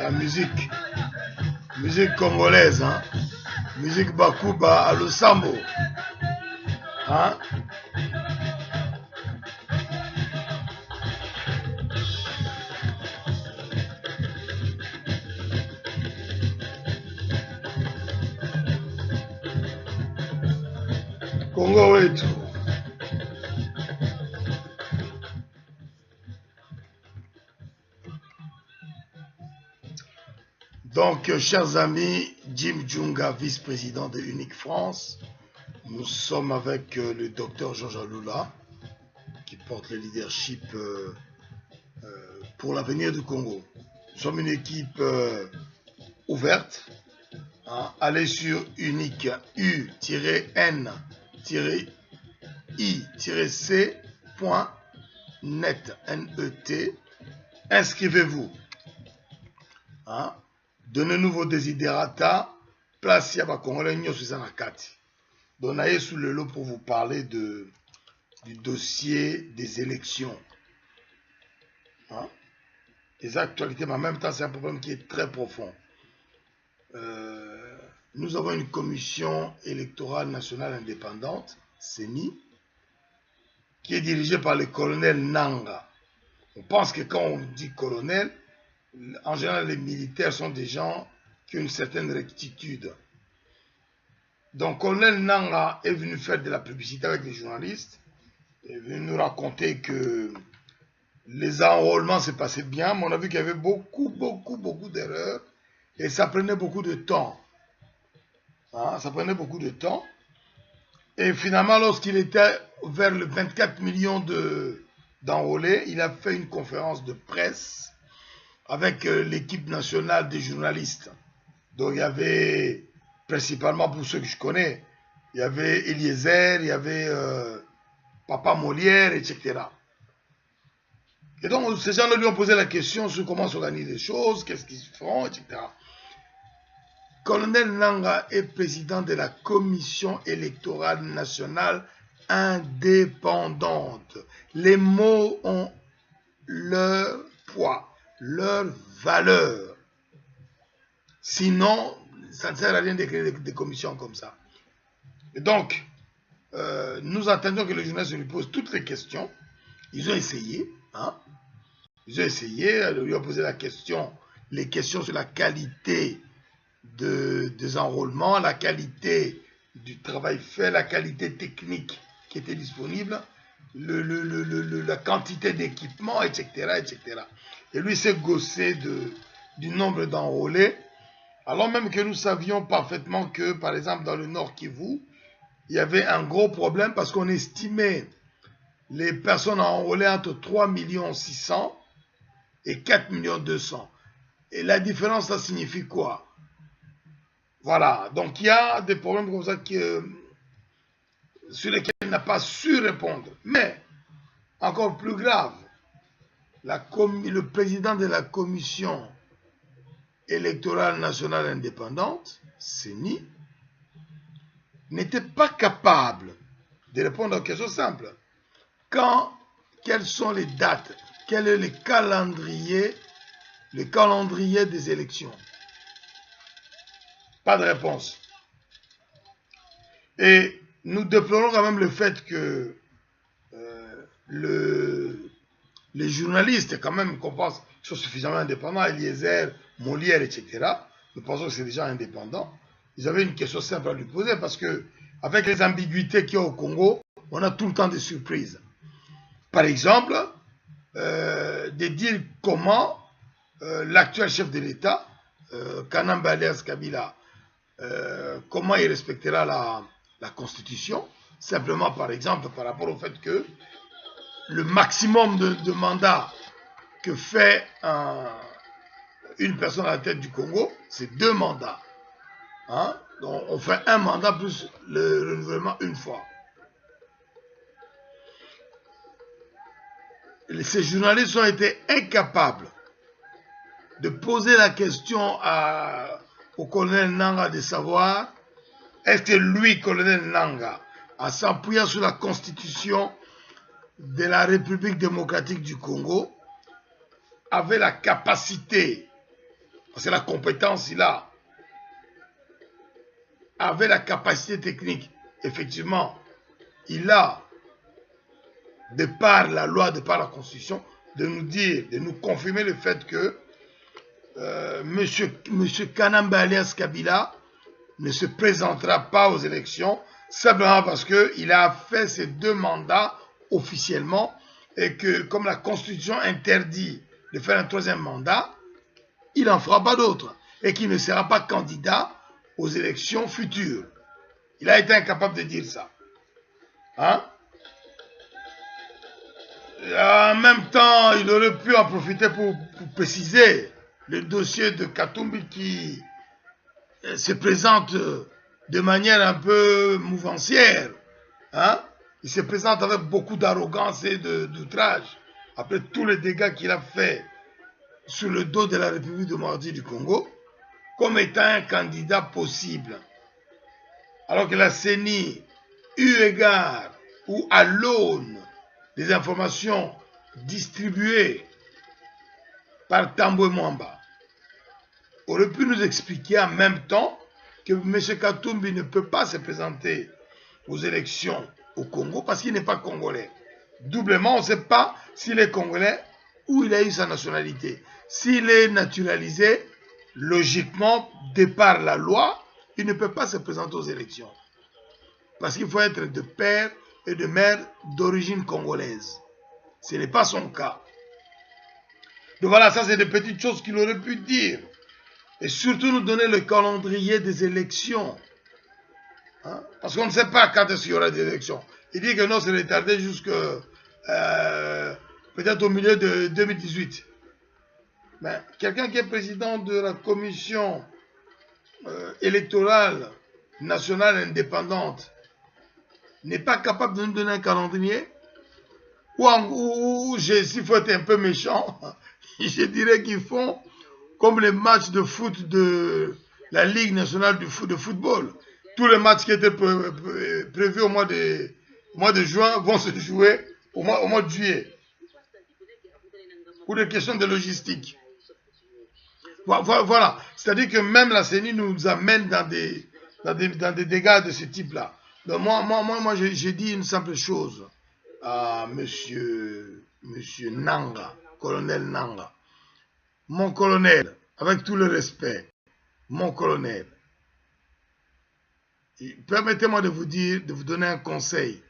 la musique. Musique congolaise, hein. Musique Bakuba à Losambo. Hein? Congo wetu. Donc, chers amis, Jim Djunga, vice-président de Unique France, nous sommes avec le docteur Georges Alula, qui porte le leadership pour l'avenir du Congo. Nous sommes une équipe ouverte. Hein. Allez sur Unique, U-N-I-C.net, N-E-T. Inscrivez-vous. Hein. Donnez-nous vos desiderata. Place ya ba Congolais nyonso eza na kati. Donnez sous le lot pour vous parler du dossier des élections. Hein? Les actualités, mais en même temps, c'est un problème qui est très profond. Nous avons une commission électorale nationale indépendante, CENI, qui est dirigée par le colonel Nanga. On pense que quand on dit colonel, en général, les militaires sont des gens qui ont une certaine rectitude. Donc, colonel Nanga est venu faire de la publicité avec les journalistes. Il est venu nous raconter que les enrôlements se passaient bien, mais on a vu qu'il y avait beaucoup d'erreurs et ça prenait beaucoup de temps. Hein, ça prenait beaucoup de temps. Et finalement, lorsqu'il était vers le 24 millions d'enrôlés, il a fait une conférence de presse avec l'équipe nationale des journalistes. Donc il y avait, principalement pour ceux que je connais, il y avait Eliezer, il y avait Papa Molière, etc. Et donc ces gens lui ont posé la question sur comment s'organisent les choses, qu'est-ce qu'ils feront, etc. Colonel Nanga est président de la commission électorale nationale indépendante. Les mots ont leur poids, leur valeur. Sinon, ça ne sert à rien de créer des commissions comme ça. Et donc, nous attendons que les journalistes lui posent toutes les questions. Ils ont essayé. Hein? Ils ont essayé. Ils lui ont posé les questions sur la qualité des enrôlements, la qualité du travail fait, la qualité technique qui était disponible, la quantité d'équipement, etc., etc. Et lui s'est gossé du nombre d'enrôlés, alors même que nous savions parfaitement que, par exemple, dans le Nord Kivu, il y avait un gros problème parce qu'on estimait les personnes enrôlées entre 3 600 000 et 4 200 000. Et la différence, ça signifie quoi? Voilà, donc il y a des problèmes comme ça sur lesquels il n'a pas su répondre. Mais, encore plus grave, le président de la commission électorale nationale indépendante, CENI, n'était pas capable de répondre aux questions simples. Quelles sont les dates? Quel est le calendrier des élections? Pas de réponse. Et nous déplorons quand même le fait que les journalistes, quand même, qu'on pense, sont suffisamment indépendants, Eliezer, Molière, etc. Nous pensons que c'est des gens indépendants. Ils avaient une question simple à lui poser parce que, avec les ambiguïtés qu'il y a au Congo, on a tout le temps des surprises. Par exemple, de dire comment l'actuel chef de l'État, Kanamba alias Kabila, comment il respectera la Constitution, simplement par exemple par rapport au fait que le maximum de mandats que fait une personne à la tête du Congo, c'est 2 mandats. Hein? Donc on fait un mandat plus le renouvellement une fois. Ces journalistes ont été incapables de poser la question au colonel Nanga de savoir est-ce que lui, colonel Nanga, en s'appuyant sur la constitution de la République démocratique du Congo, avait la capacité parce que la compétence il a, avait la capacité technique, effectivement, il a, de par la loi, de par la Constitution, de nous dire, de nous confirmer le fait que Monsieur Kanamba alias Kabila ne se présentera pas aux élections, simplement parce qu'il a fait ses 2 mandats officiellement et que comme la Constitution interdit de faire un 3e mandat, il n'en fera pas d'autre et qu'il ne sera pas candidat aux élections futures. Il a été incapable de dire ça. Hein? En même temps, il aurait pu en profiter pour préciser le dossier de Katumbi qui se présente de manière un peu mouvancière. Hein? Il se présente avec beaucoup d'arrogance et d'outrage, après tous les dégâts qu'il a fait sur le dos de la République démocratique du Congo, comme étant un candidat possible. Alors que la CENI, eu égard ou à l'aune des informations distribuées par Tambwe Mwamba, aurait pu nous expliquer en même temps que M. Katumbi ne peut pas se présenter aux élections au Congo parce qu'il n'est pas congolais. Doublement, on ne sait pas s'il est congolais ou il a eu sa nationalité. S'il est naturalisé, logiquement, de par la loi, il ne peut pas se présenter aux élections. Parce qu'il faut être de père et de mère d'origine congolaise. Ce n'est pas son cas. Donc voilà, ça c'est des petites choses qu'il aurait pu dire. Et surtout nous donner le calendrier des élections. Hein? Parce qu'on ne sait pas quand est-ce qu'il y aura des élections. Il dit que non, c'est retardé jusqu'à peut-être au milieu de 2018. Mais quelqu'un qui est président de la commission électorale nationale indépendante n'est pas capable de nous donner un calendrier. Ou s'il faut être un peu méchant, je dirais qu'ils font comme les matchs de foot de la Ligue nationale de football. Tous les matchs qui étaient prévus au mois de juin vont se jouer au mois de juillet. Pour des questions de logistique. Voilà. C'est-à-dire que même la CENI nous amène dans des dégâts de ce type-là. Donc moi j'ai dit une simple chose à monsieur Nanga, colonel Nanga. Mon colonel, avec tout le respect, mon colonel, permettez-moi de vous donner un conseil.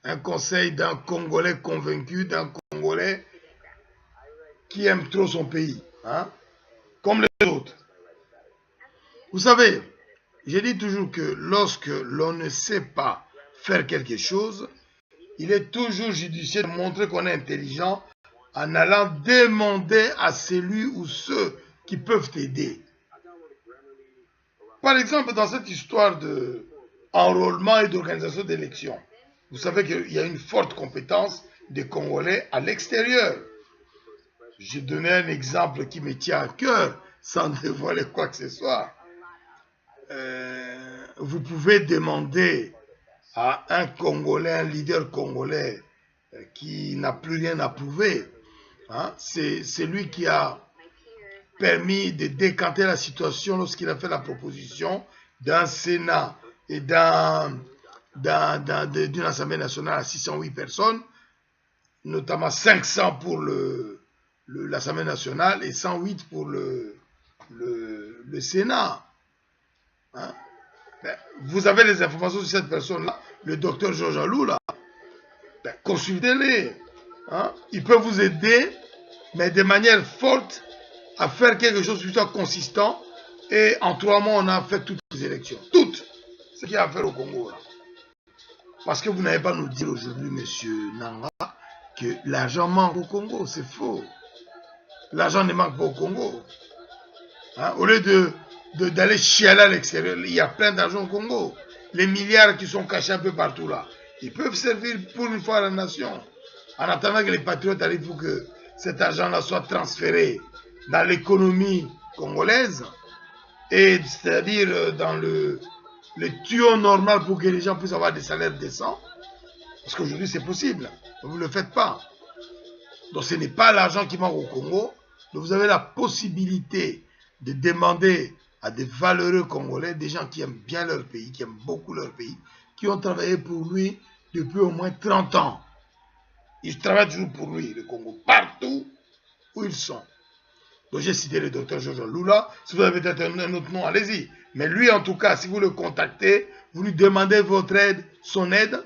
Un conseil d'un Congolais convaincu, d'un Congolais qui aime trop son pays, hein, comme les autres. Vous savez, je dis toujours que lorsque l'on ne sait pas faire quelque chose, il est toujours judicieux de montrer qu'on est intelligent en allant demander à celui ou ceux qui peuvent t'aider. Par exemple, dans cette histoire d'enrôlement et d'organisation d'élections, vous savez qu'il y a une forte compétence des Congolais à l'extérieur. J'ai donné un exemple qui me tient à cœur, sans dévoiler quoi que ce soit. Vous pouvez demander à un Congolais, un leader congolais qui n'a plus rien à prouver. Hein, c'est lui qui a permis de décanter la situation lorsqu'il a fait la proposition d'un Sénat et d'une Assemblée nationale à 608 personnes, notamment 500 pour l'Assemblée nationale et 108 pour le Sénat. Hein? Ben, vous avez les informations sur cette personne-là, le docteur Georges Alou, là. Ben, consultez-les. Hein? Il peut vous aider, mais de manière forte, à faire quelque chose qui soit consistant. Et en 3 mois, on a fait toutes les élections. Toutes. Ce qu'il y a à faire au Congo. Là. Parce que vous n'avez pas nous dire aujourd'hui, monsieur Nanga, que l'argent manque au Congo. C'est faux. L'argent ne manque pas au Congo. Hein? Au lieu d'aller chialer à l'extérieur, il y a plein d'argent au Congo. Les milliards qui sont cachés un peu partout là, ils peuvent servir pour une fois à la nation. En attendant que les patriotes arrivent pour que cet argent-là soit transféré dans l'économie congolaise, et c'est-à-dire dans le tuyau normal pour que les gens puissent avoir des salaires décents. Parce qu'aujourd'hui c'est possible, mais vous ne le faites pas. Donc ce n'est pas l'argent qui manque au Congo, Donc vous avez la possibilité de demander à des valeureux Congolais, des gens qui aiment bien leur pays, qui aiment beaucoup leur pays, qui ont travaillé pour lui depuis au moins 30 ans. Ils travaillent toujours pour lui, le Congo, partout où ils sont. Donc j'ai cité le docteur Georges Lula. Si vous avez peut-être un autre nom, allez-y. Mais lui, en tout cas, si vous le contactez, vous lui demandez votre aide, son aide,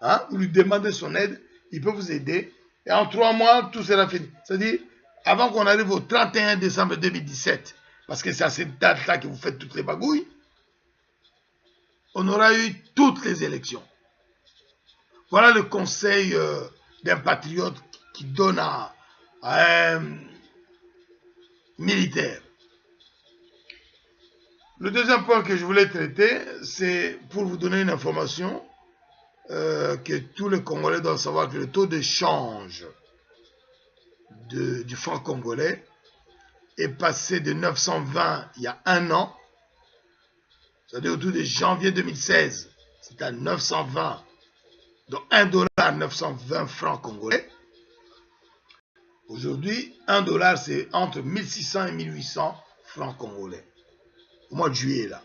hein, vous lui demandez son aide, il peut vous aider. Et en 3 mois, tout sera fini. C'est-à-dire, avant qu'on arrive au 31 décembre 2017, parce que c'est à cette date-là que vous faites toutes les bagouilles, on aura eu toutes les élections. Voilà le conseil d'un patriote qui donne à un militaire. Le deuxième point que je voulais traiter, c'est pour vous donner une information que tous les Congolais doivent savoir, que le taux de change du franc congolais est passé de 920 il y a 1 an, c'est-à-dire autour de janvier 2016, c'était à 920, donc $1, 920 francs congolais. Aujourd'hui, $1, c'est entre 1600 et 1800 francs congolais. Au mois de juillet, là.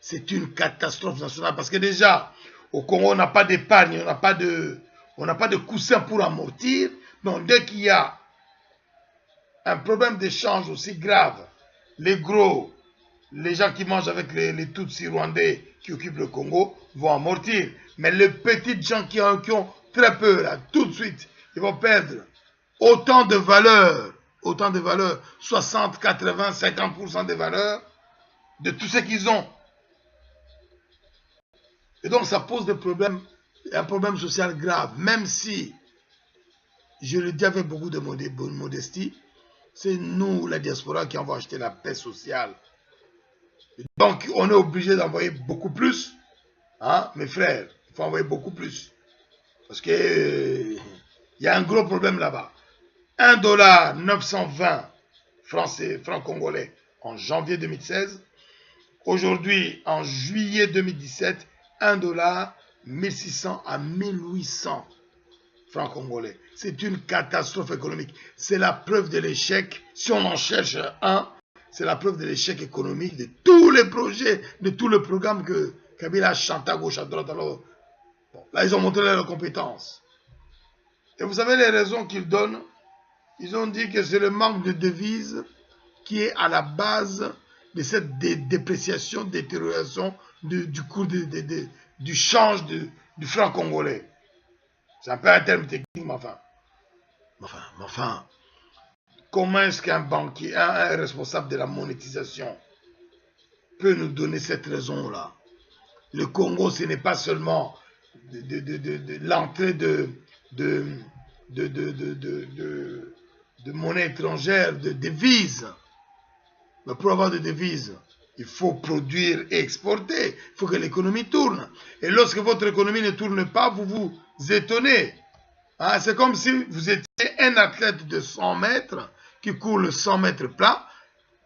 C'est une catastrophe nationale parce que déjà, au Congo, on n'a pas d'épargne, on n'a pas de coussin pour amortir. Donc, dès qu'il y a un problème d'échange aussi grave, les gros, les gens qui mangent avec les Tutsis rwandais qui occupent le Congo vont amortir. Mais les petites gens qui ont très peu, là, tout de suite, ils vont perdre autant de valeur, 60, 80, 50% des valeurs de tout ce qu'ils ont. Et donc ça pose des problèmes, un problème social grave, même si, je le dis avec beaucoup de modestie, c'est nous, la diaspora, qui avons acheté la paix sociale. Donc on est obligé d'envoyer beaucoup plus, hein, mes frères, il faut envoyer beaucoup plus. Parce que il y a un gros problème là-bas. $1, 920 francs congolais en janvier 2016. Aujourd'hui, en juillet 2017, $1, 1600 à 1800 francs congolais. C'est une catastrophe économique. C'est la preuve de l'échec. Si on en cherche un, c'est la preuve de l'échec économique de tous les projets, de tous les programmes que Kabila a chanté à gauche, à droite. Alors, bon, là, ils ont montré leurs compétences. Et vous savez les raisons qu'ils donnent? Ils ont dit que c'est le manque de devises qui est à la base de cette dépréciation, détérioration du cours du change du franc congolais. C'est un peu un terme technique, mais enfin, comment est-ce qu'un banquier, un responsable de la monétisation peut nous donner cette raison-là? Le Congo, ce n'est pas seulement l'entrée de monnaie étrangère, de devises. Mais pour avoir des devises, il faut produire et exporter. Il faut que l'économie tourne. Et lorsque votre économie ne tourne pas, vous vous étonnez. Hein, c'est comme si vous étiez un athlète de 100 mètres qui court le 100 mètres plat.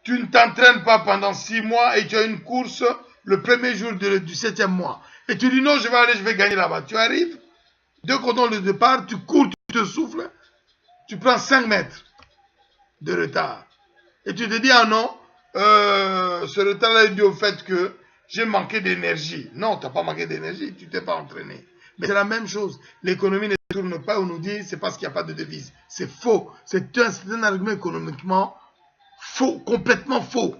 Tu ne t'entraînes pas pendant 6 mois et tu as une course le premier jour du 7e mois. Et tu dis non, je vais gagner là-bas. Tu arrives, dès qu'on donne le départ, tu cours, tu te souffles, tu prends 5 mètres de retard. Et tu te dis, ah non, ce retard-là est dû au fait que j'ai manqué d'énergie. Non, tu n'as pas manqué d'énergie, tu ne t'es pas entraîné. Mais c'est la même chose. L'économie ne tourne pas, on nous dit, c'est parce qu'il n'y a pas de devise. C'est faux. C'est un argument économiquement faux, complètement faux.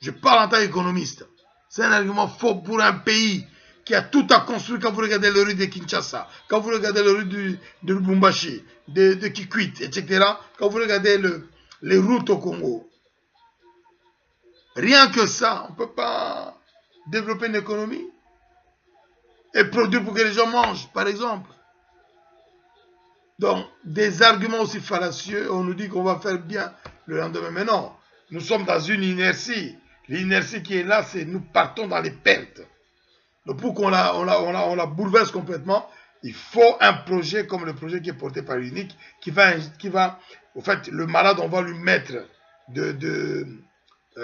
Je parle en tant qu'économiste. C'est un argument faux pour un pays qui a tout à construire. Quand vous regardez le rue de Kinshasa, quand vous regardez le rue de Lubumbashi, de Kikwit, etc., quand vous regardez les routes au Congo, rien que ça, on ne peut pas développer une économie et produire pour que les gens mangent, par exemple. Donc, des arguments aussi fallacieux, on nous dit qu'on va faire bien le lendemain. Mais non, nous sommes dans une inertie. L'inertie qui est là, c'est nous partons dans les pertes. Donc, pour qu'on la bouleverse complètement, il faut un projet comme le projet qui est porté par l'UNIC, qui va, au fait, le malade, on va lui mettre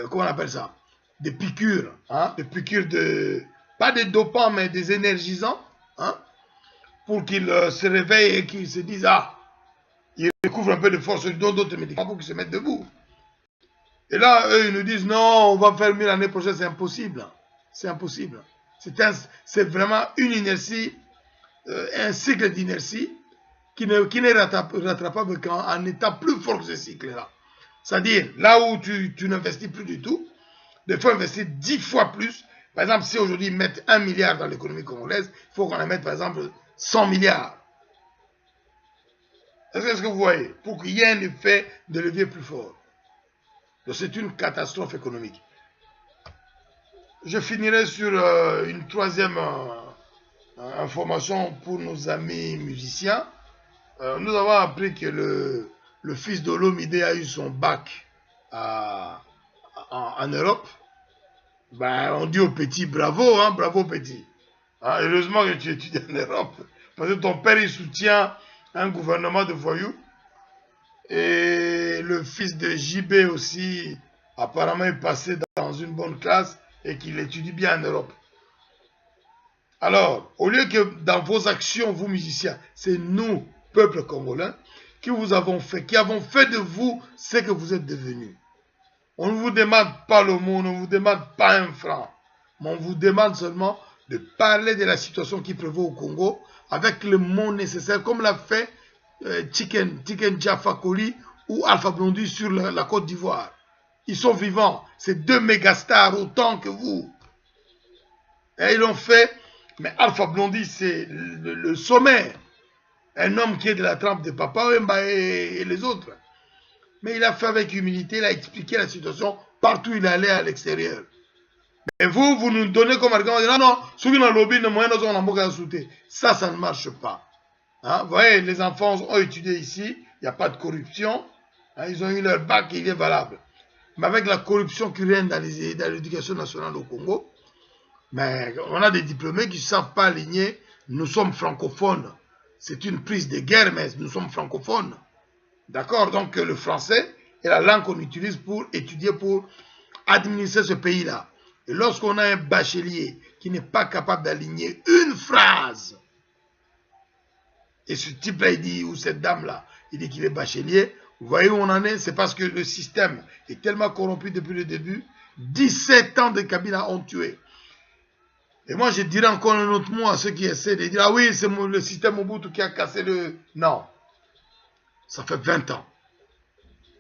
comment on appelle ça? Des piqûres, hein? Des piqûres pas des dopants, mais des énergisants, hein? Pour qu'il se réveille et qu'il se dise, ah, ils recouvrent un peu de force, ils donnent d'autres médicaments pour qu'ils se mettent debout. Et là, eux, ils nous disent, non, on va faire mieux l'année prochaine, c'est impossible. C'est impossible. C'est vraiment une inertie, un cycle d'inertie qui n'est rattrapable qu'en étant plus fort que ce cycle-là. C'est-à-dire, là où tu n'investis plus du tout, il faut investir 10 fois plus. Par exemple, si aujourd'hui ils mettent 1 milliard dans l'économie congolaise, il faut qu'on en mette par exemple 100 milliards. Est-ce que vous voyez? Pour qu'il y ait un effet de levier plus fort. Donc c'est une catastrophe économique. Je finirai sur une troisième information pour nos amis musiciens. Nous avons appris que le fils d'Olomide a eu son bac en Europe. Ben, on dit au petit bravo, hein, bravo petit. Hein, heureusement que tu étudies en Europe. Parce que ton père il soutient un gouvernement de voyous. Et le fils de JB aussi, apparemment, est passé dans une bonne classe et qu'il étudie bien en Europe. Alors, au lieu que dans vos actions, vous musiciens, c'est nous, peuple congolais, qui avons fait de vous ce que vous êtes devenus. On ne vous demande pas le mot, on ne vous demande pas un franc. Mais on vous demande seulement de parler de la situation qui prévaut au Congo avec le mot nécessaire, comme l'a fait Tiken Jah Fakoly ou Alpha Blondy sur la Côte d'Ivoire. Ils sont vivants. C'est deux mégastars autant que vous. Et ils l'ont fait. Mais Alpha Blondy, c'est le sommet. Un homme qui est de la trempe de Papa Wemba et les autres. Mais il a fait avec humilité, il a expliqué la situation partout où il allait à l'extérieur. Mais vous nous donnez comme argument, non, non, ceux qui ont lobby, ça ne marche pas. Hein? Vous voyez, les enfants ont étudié ici, il n'y a pas de corruption, hein? Ils ont eu leur bac et il est valable. Mais avec la corruption qui règne dans l'éducation nationale au Congo, mais on a des diplômés qui ne savent pas aligner, nous sommes francophones. C'est une prise de guerre, mais nous sommes francophones. D'accord? Donc le français est la langue qu'on utilise pour étudier, pour administrer ce pays-là. Et lorsqu'on a un bachelier qui n'est pas capable d'aligner une phrase, et ce type-là, il dit, ou cette dame-là, il dit qu'il est bachelier, vous voyez où on en est? C'est parce que le système est tellement corrompu depuis le début. 17 ans de Kabila ont tué. Et moi, je dirais encore un autre mot à ceux qui essaient de dire, ah oui, c'est le système Mobutu qui a cassé le... Non. Ça fait 20 ans.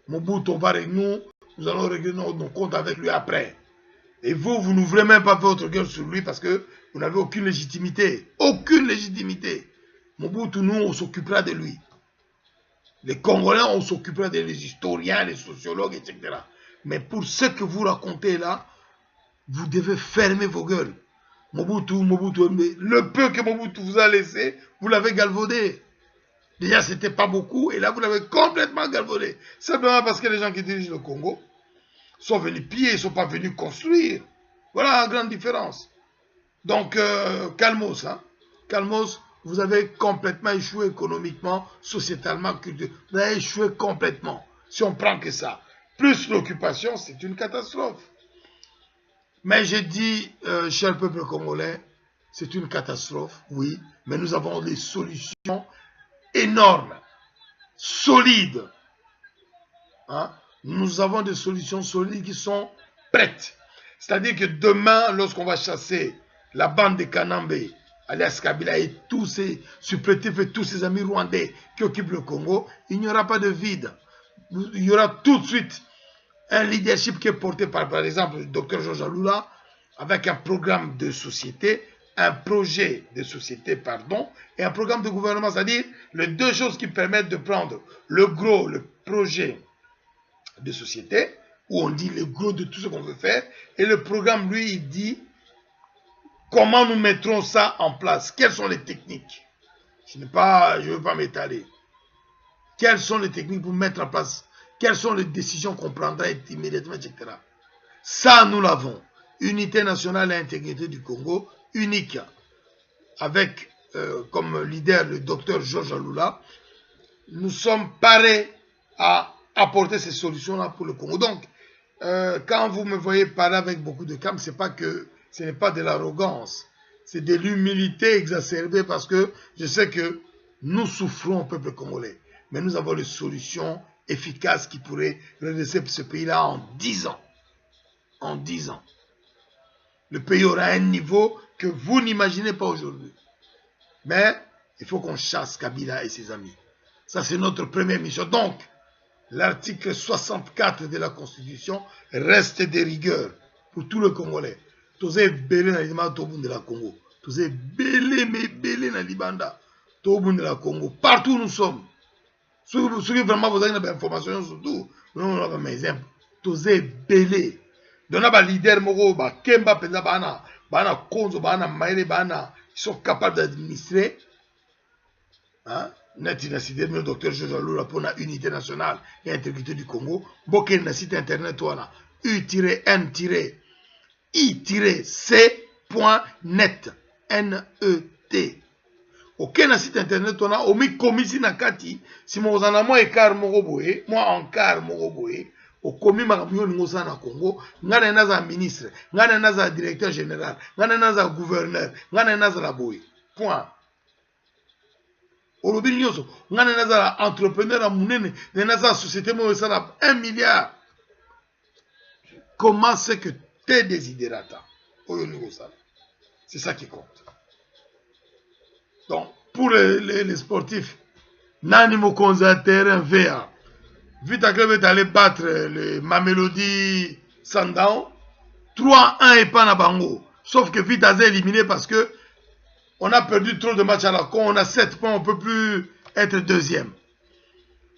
Mobutu, nous allons régler nos comptes avec lui après. Et vous n'ouvrez même pas votre gueule sur lui parce que vous n'avez aucune légitimité. Aucune légitimité. Mobutu, nous, on s'occupera de lui. Les Congolais, on s'occupera des historiens, les sociologues, etc. Mais pour ce que vous racontez là, vous devez fermer vos gueules. Mobutu, le peu que Mobutu vous a laissé, vous l'avez galvaudé. Déjà, ce n'était pas beaucoup, et là, vous l'avez complètement galvaudé. Simplement parce que les gens qui dirigent le Congo sont venus piller, ils ne sont pas venus construire. Voilà la grande différence. Donc, calmos, hein. Calmos, vous avez complètement échoué économiquement, sociétalement, culturellement. Vous avez échoué complètement. Si on prend que ça. Plus l'occupation, c'est une catastrophe. Mais j'ai dit, cher peuple congolais, c'est une catastrophe, oui, mais nous avons des solutions énormes, solides. Hein? Nous avons des solutions solides qui sont prêtes. C'est-à-dire que demain, lorsqu'on va chasser la bande de Kanambe, alias Kabila et tous ses supplétifs et tous ses amis rwandais qui occupent le Congo, il n'y aura pas de vide. Il y aura tout de suite un leadership qui est porté par exemple, le docteur Georges Alula, avec un programme de société, un projet de société, pardon, et un programme de gouvernement, c'est-à-dire les deux choses qui permettent de prendre le gros, le projet de société, où on dit le gros de tout ce qu'on veut faire, et le programme, lui, il dit comment nous mettrons ça en place, quelles sont les techniques. Je ne veux pas m'étaler. Quelles sont les techniques pour mettre en place, quelles sont les décisions qu'on prendra immédiatement, etc. Ça, nous l'avons. Unité nationale et intégrité du Congo, unique, avec comme leader le docteur Georges Alula. Nous sommes parés à apporter ces solutions-là pour le Congo. Donc, quand vous me voyez parler avec beaucoup de calme, ce n'est pas de l'arrogance, c'est de l'humilité exacerbée parce que je sais que nous souffrons au peuple congolais. mais nous avons les solutions efficaces qui pourraient redresser ce pays-là en 10 ans. En 10 ans. Le pays aura un niveau que vous n'imaginez pas aujourd'hui. Mais il faut qu'on chasse Kabila et ses amis. Ça, c'est notre première mission. Donc, l'article 64 de la Constitution reste de rigueur pour tous les Congolais. Tous les belés dans l'Ibanda, tout le monde de la Congo. Tous les belés, mais belés dans l'Ibanda, tout le monde de la Congo. Partout où nous sommes. Ceux qui vraiment vous avez des informations, surtout, nous avons des exemples. Tous les belés. Donc, les leaders, Kemba, Penza, Bana, Konzo, Bana, Maïle, Bana, ils sont capables d'administrer. Hein? Le docteur Georges Alula pour la unité nationale et intégrité du Congo. Boké na site internet wana u-n-i-c.net N-E-T. Ok na site internet wana omi komisi na kati si mo zana mo ekar moko boye mo encart moko boye okomi makambo ningo sa na Congo ngana naza ministre ngana naza directeur général ngana naza gouverneur ngana naza la boye point. Olobi nyonso ngana naza entrepreneur a munene na naza société mo sala 1 milliard. Comment c'est que t'es desiderata oyo ningo sala? C'est ça qui compte. Donc pour les sportifs, Nani Mokonza terrain vert. Vita Club est allé battre le Mamelodi Sundowns 3-1 et pas na bango. Sauf que Vita est éliminé parce que on a perdu trop de matchs à la con. On a 7 points, on ne peut plus être deuxième.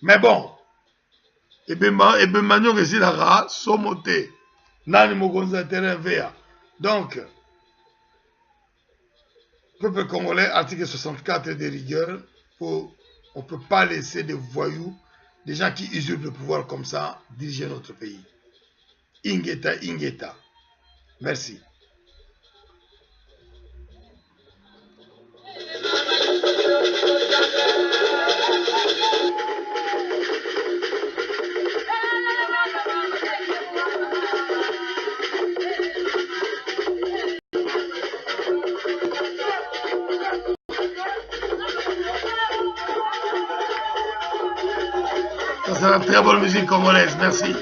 Mais bon, et bien Magnon ici la ra somoté. Nani Mokonza terrain vert. Donc, peuple congolais, article 64 de rigueur, on ne peut pas laisser des voyous, des gens qui usurpent le pouvoir comme ça, diriger notre pays. Ingeta, Ingeta. Merci. C'est une très bonne musique congolaise, merci.